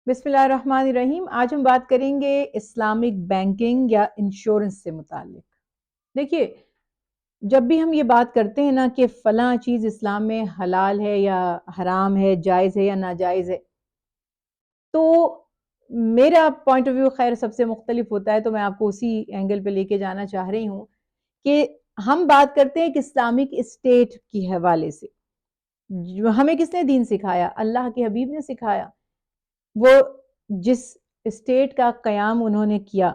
بسم اللہ الرحمن الرحیم۔ آج ہم بات کریں گے اسلامک بینکنگ یا انشورنس سے متعلق۔ دیکھیے، جب بھی ہم یہ بات کرتے ہیں نا کہ فلاں چیز اسلام میں حلال ہے یا حرام ہے، جائز ہے یا ناجائز ہے، تو میرا پوائنٹ آف ویو خیر سب سے مختلف ہوتا ہے، تو میں آپ کو اسی اینگل پہ لے کے جانا چاہ رہی ہوں کہ ہم بات کرتے ہیں کہ اسلامک اسٹیٹ کی حوالے سے ہمیں کس نے دین سکھایا؟ اللہ کے حبیب نے سکھایا۔ وہ جس اسٹیٹ کا قیام انہوں نے کیا،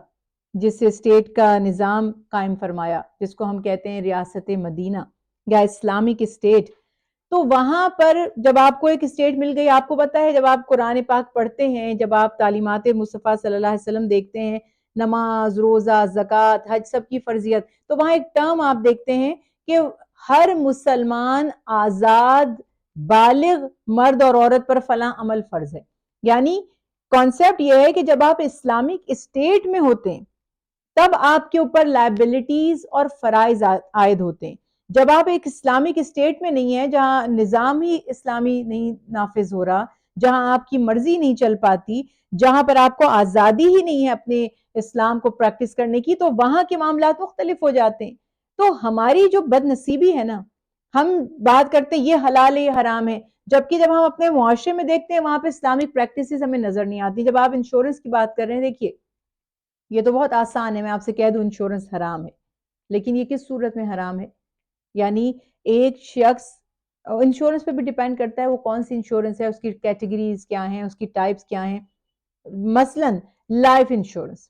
جس اسٹیٹ کا نظام قائم فرمایا، جس کو ہم کہتے ہیں ریاست مدینہ یا اسلامک اسٹیٹ، تو وہاں پر جب آپ کو ایک اسٹیٹ مل گئی، آپ کو پتہ ہے جب آپ قرآن پاک پڑھتے ہیں، جب آپ تعلیمات مصطفیٰ صلی اللہ علیہ وسلم دیکھتے ہیں، نماز، روزہ، زکوٰۃ، حج، سب کی فرضیت، تو وہاں ایک ٹرم آپ دیکھتے ہیں کہ ہر مسلمان آزاد بالغ مرد اور عورت پر فلاں عمل فرض ہے۔ یعنی کانسیپٹ یہ ہے کہ جب آپ اسلامک اسٹیٹ میں ہوتے ہیں تب آپ کے اوپر لائبلٹیز اور فرائض عائد ہوتے ہیں۔ جب آپ ایک اسلامک اسٹیٹ میں نہیں ہیں، جہاں نظام ہی اسلامی نہیں نافذ ہو رہا، جہاں آپ کی مرضی نہیں چل پاتی، جہاں پر آپ کو آزادی ہی نہیں ہے اپنے اسلام کو پریکٹس کرنے کی، تو وہاں کے معاملات مختلف ہو جاتے ہیں۔ تو ہماری جو بد نصیبی ہے نا، ہم بات کرتے ہیں یہ حلال ہے یہ حرام ہے، جبکہ جب ہم اپنے معاشرے میں دیکھتے ہیں وہاں پہ اسلامک پریکٹسز ہمیں نظر نہیں آتی۔ جب آپ انشورنس کی بات کر رہے ہیں، دیکھیے یہ تو بہت آسان ہے، میں آپ سے کہہ دوں انشورنس حرام ہے، لیکن یہ کس صورت میں حرام ہے؟ یعنی ایک شخص، انشورنس پہ بھی ڈیپینڈ کرتا ہے وہ کون سی انشورنس ہے، اس کی کیٹیگریز کیا ہیں، اس کی ٹائپس کیا ہیں۔ مثلا لائف انشورنس،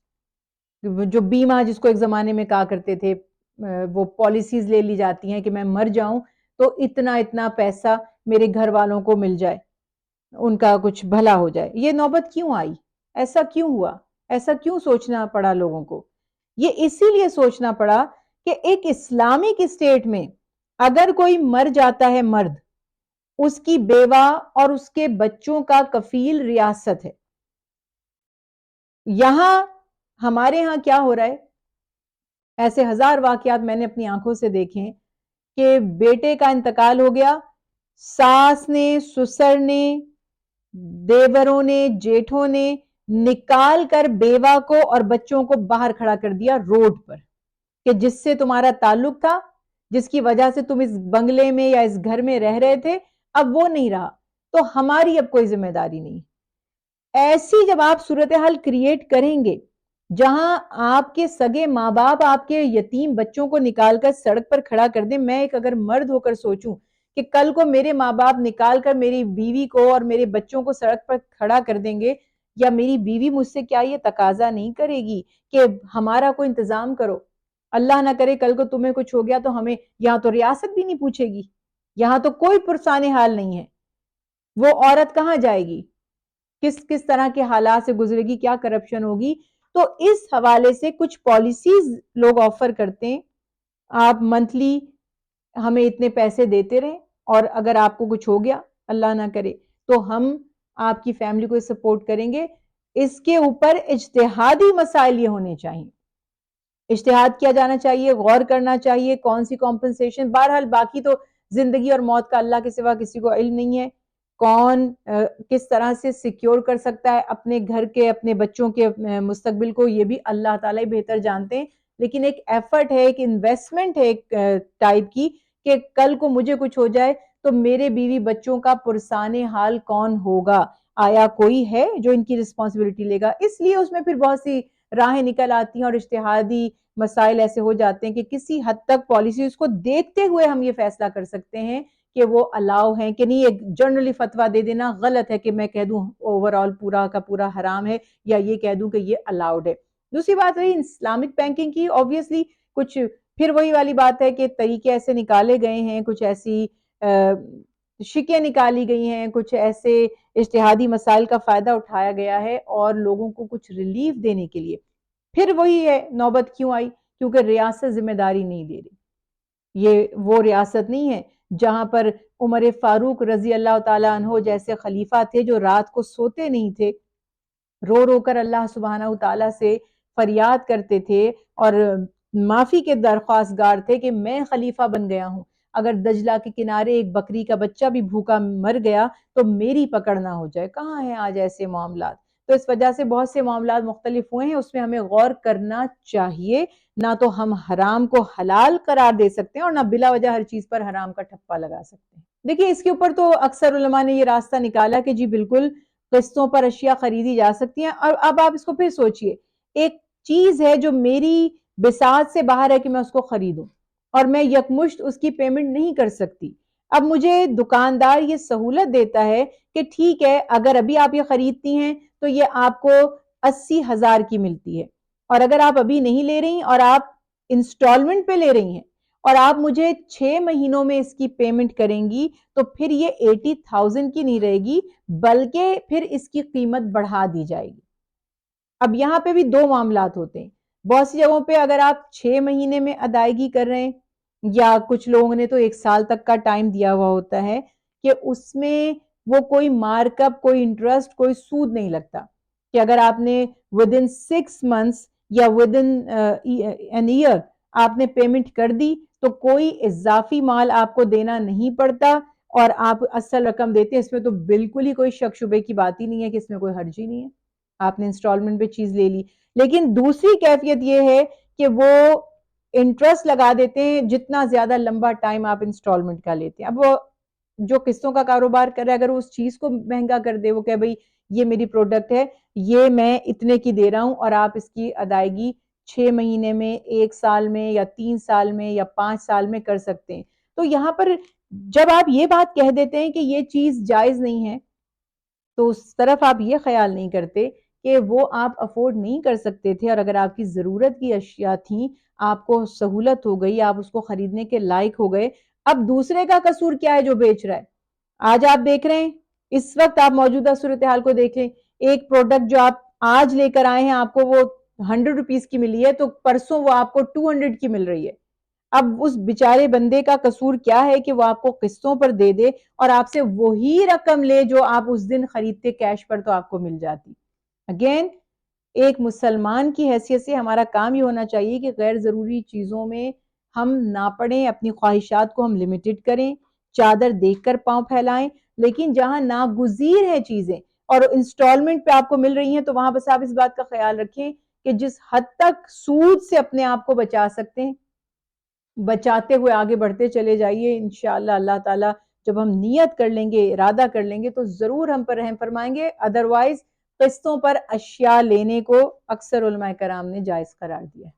جو بیمہ جس کو ایک زمانے میں کہا کرتے تھے، وہ پالیسیز لے لی جاتی ہیں کہ میں مر جاؤں تو اتنا اتنا پیسہ میرے گھر والوں کو مل جائے، ان کا کچھ بھلا ہو جائے۔ یہ نوبت کیوں آئی؟ ایسا کیوں ہوا؟ ایسا کیوں سوچنا پڑا لوگوں کو؟ یہ اسی لیے سوچنا پڑا کہ ایک اسلامک اسٹیٹ میں اگر کوئی مر جاتا ہے مرد، اس کی بیوہ اور اس کے بچوں کا کفیل ریاست ہے۔ یہاں ہمارے ہاں کیا ہو رہا ہے؟ ایسے ہزار واقعات میں نے اپنی آنکھوں سے دیکھے کہ بیٹے کا انتقال ہو گیا، ساس نے، سسر نے، دیوروں نے، جیٹھوں نے نکال کر بیوہ کو اور بچوں کو باہر کھڑا کر دیا روڈ پر، کہ جس سے تمہارا تعلق تھا، جس کی وجہ سے تم اس بنگلے میں یا اس گھر میں رہ رہے تھے، اب وہ نہیں رہا، تو ہماری اب کوئی ذمہ داری نہیں۔ ایسی جب آپ صورتحال کریٹ کریں گے جہاں آپ کے سگے ماں باپ آپ کے یتیم بچوں کو نکال کر سڑک پر کھڑا کر دیں، میں ایک اگر مرد ہو کر سوچوں کہ کل کو میرے ماں باپ نکال کر میری بیوی کو اور میرے بچوں کو سڑک پر کھڑا کر دیں گے، یا میری بیوی مجھ سے کیا یہ تقاضا نہیں کرے گی کہ ہمارا کوئی انتظام کرو؟ اللہ نہ کرے کل کو تمہیں کچھ ہو گیا تو ہمیں یہاں تو ریاست بھی نہیں پوچھے گی، یہاں تو کوئی پرسان حال نہیں ہے، وہ عورت کہاں جائے گی؟ کس طرح کے حالات سے گزرے گی؟ کیا کرپشن ہوگی؟ تو اس حوالے سے کچھ پالیسیز لوگ آفر کرتے ہیں، آپ منتھلی ہمیں اتنے پیسے دیتے رہیں، اور اگر آپ کو کچھ ہو گیا اللہ نہ کرے تو ہم آپ کی فیملی کو سپورٹ کریں گے۔ اس کے اوپر اجتہادی مسائل یہ ہونے چاہیے، اجتہاد کیا جانا چاہیے، غور کرنا چاہیے کون سی کمپنسیشن۔ بہرحال باقی تو زندگی اور موت کا اللہ کے سوا کسی کو علم نہیں ہے، کون کس طرح سے سیکیور کر سکتا ہے اپنے گھر کے، اپنے بچوں کے مستقبل کو، یہ بھی اللہ تعالیٰ ہی بہتر جانتے ہیں۔ لیکن ایک ایفرٹ ہے، ایک انویسٹمنٹ ہے ایک ٹائپ کی، کہ کل کو مجھے کچھ ہو جائے تو میرے بیوی بچوں کا پرسان حال کون ہوگا؟ آیا کوئی ہے جو ان کی رسپانسبلٹی لے گا؟ اس لیے اس میں پھر بہت سی راہیں نکل آتی ہیں اور اجتہادی مسائل ایسے ہو جاتے ہیں کہ کسی حد تک پالیسیز کو دیکھتے ہوئے ہم یہ فیصلہ کر سکتے ہیں کہ وہ الاؤ ہیں کہ نہیں۔ ایک جنرلی فتویٰ دے دینا غلط ہے کہ میں کہہ دوں اوورآل پورا کا پورا حرام ہے، یا یہ کہہ دوں کہ یہ الاؤڈ ہے۔ دوسری بات رہی اسلامک بینکنگ کی، obviously کچھ پھر وہی والی بات ہے کہ طریقے ایسے نکالے گئے ہیں، کچھ ایسی شکیں نکالی گئی ہیں، کچھ ایسے اجتہادی مسائل کا فائدہ اٹھایا گیا ہے، اور لوگوں کو کچھ ریلیف دینے کے لیے پھر وہی ہے نوبت کیوں آئی؟ کیونکہ ریاست ذمہ داری نہیں لے رہی۔ یہ وہ ریاست نہیں ہے جہاں پر عمر فاروق رضی اللہ تعالیٰ عنہ جیسے خلیفہ تھے جو رات کو سوتے نہیں تھے، رو رو کر اللہ سبحانہ تعالیٰ سے فریاد کرتے تھے اور معافی کے درخواست گار تھے کہ میں خلیفہ بن گیا ہوں، اگر دجلہ کے کنارے ایک بکری کا بچہ بھی بھوکا مر گیا تو میری پکڑ نہ ہو جائے۔ کہاں ہیں آج ایسے معاملات؟ تو اس وجہ سے بہت سے معاملات مختلف ہوئے ہیں، اس میں ہمیں غور کرنا چاہیے، نہ تو ہم حرام کو حلال قرار دے سکتے ہیں اور نہ بلا وجہ ہر چیز پر حرام کا ٹھپا لگا سکتے ہیں۔ دیکھیے اس کے اوپر تو اکثر علماء نے یہ راستہ نکالا کہ جی بالکل قسطوں پر اشیاء خریدی جا سکتی ہیں، اور اب آپ اس کو پھر سوچئے، ایک چیز ہے جو میری بساط سے باہر ہے کہ میں اس کو خریدوں اور میں یکمشت اس کی پیمنٹ نہیں کر سکتی۔ اب مجھے دکاندار یہ سہولت دیتا ہے کہ ٹھیک ہے اگر ابھی آپ یہ خریدتی ہیں تو یہ آپ کو 80,000 کی ملتی ہے، اور اگر آپ ابھی نہیں لے رہی اور آپ انسٹالمنٹ پہ لے رہی ہیں اور آپ مجھے 6 مہینوں میں اس کی پیمنٹ کریں گی تو پھر یہ 80,000 کی نہیں رہے گی بلکہ پھر اس کی قیمت بڑھا دی جائے گی۔ اب یہاں پہ بھی دو معاملات ہوتے ہیں، بہت سی جگہوں پہ اگر آپ 6 مہینے میں ادائیگی کر رہے ہیں یا کچھ لوگوں نے تو 1 سال تک کا ٹائم دیا ہوا ہوتا ہے کہ اس میں وہ کوئی مارک اپ، کوئی انٹرسٹ، کوئی سود نہیں لگتا کہ اگر آپ نے within 6 months یا within an year آپ نے پیمنٹ کر دی تو کوئی اضافی مال آپ کو دینا نہیں پڑتا اور آپ اصل رقم دیتے ہیں۔ اس میں تو بالکل ہی کوئی شک شبے کی بات ہی نہیں ہے کہ اس میں کوئی حرج ہی نہیں ہے، آپ نے انسٹالمنٹ پہ چیز لے لی۔ لیکن دوسری کیفیت یہ ہے کہ وہ انٹرسٹ لگا دیتے ہیں جتنا زیادہ لمبا ٹائم آپ انسٹالمنٹ کا لیتے ہیں۔ اب وہ جو قسطوں کا کاروبار کر رہا ہے اگر وہ اس چیز کو مہنگا کر دے، وہ کہ بھئی یہ میری پروڈکٹ ہے، یہ میں اتنے کی دے رہا ہوں اور آپ اس کی ادائیگی 6 مہینے میں، 1 سال میں یا 3 سال میں یا 5 سال میں کر سکتے ہیں، تو یہاں پر جب آپ یہ بات کہہ دیتے ہیں کہ یہ چیز جائز نہیں ہے تو اس طرف آپ یہ خیال نہیں کرتے کہ وہ آپ افورڈ نہیں کر سکتے تھے، اور اگر آپ کی ضرورت کی اشیاء تھیں، آپ کو سہولت ہو گئی، آپ اس کو خریدنے کے لائق ہو گئے، اب دوسرے کا قصور کیا ہے جو بیچ رہا ہے؟ آج آپ دیکھ رہے ہیں، اس وقت آپ موجودہ صورتحال کو دیکھیں، ایک پروڈکٹ جو آپ آج لے کر آئے ہیں آپ کو وہ 100 روپیز کی ملی ہے تو پرسوں وہ آپ کو 200 کی مل رہی ہے۔ اب اس بیچارے بندے کا قصور کیا ہے کہ وہ آپ کو قسطوں پر دے دے اور آپ سے وہی رقم لے جو آپ اس دن خریدتے کیش پر تو آپ کو مل جاتی۔ اگین ایک مسلمان کی حیثیت سے ہمارا کام یہ ہونا چاہیے کہ غیر ضروری چیزوں میں ہم نہ پڑیں، اپنی خواہشات کو ہم لمیٹڈ کریں، چادر دیکھ کر پاؤں پھیلائیں، لیکن جہاں ناگزیر ہیں چیزیں اور انسٹالمنٹ پہ آپ کو مل رہی ہیں تو وہاں بس آپ اس بات کا خیال رکھیں کہ جس حد تک سود سے اپنے آپ کو بچا سکتے ہیں بچاتے ہوئے آگے بڑھتے چلے جائیے، انشاءاللہ اللہ تعالیٰ جب ہم نیت کر لیں گے، ارادہ کر لیں گے تو ضرور ہم پر رحم فرمائیں گے۔ ادروائز قسطوں پر اشیاء لینے کو اکثر علماء کرام نے جائز قرار دیا ہے۔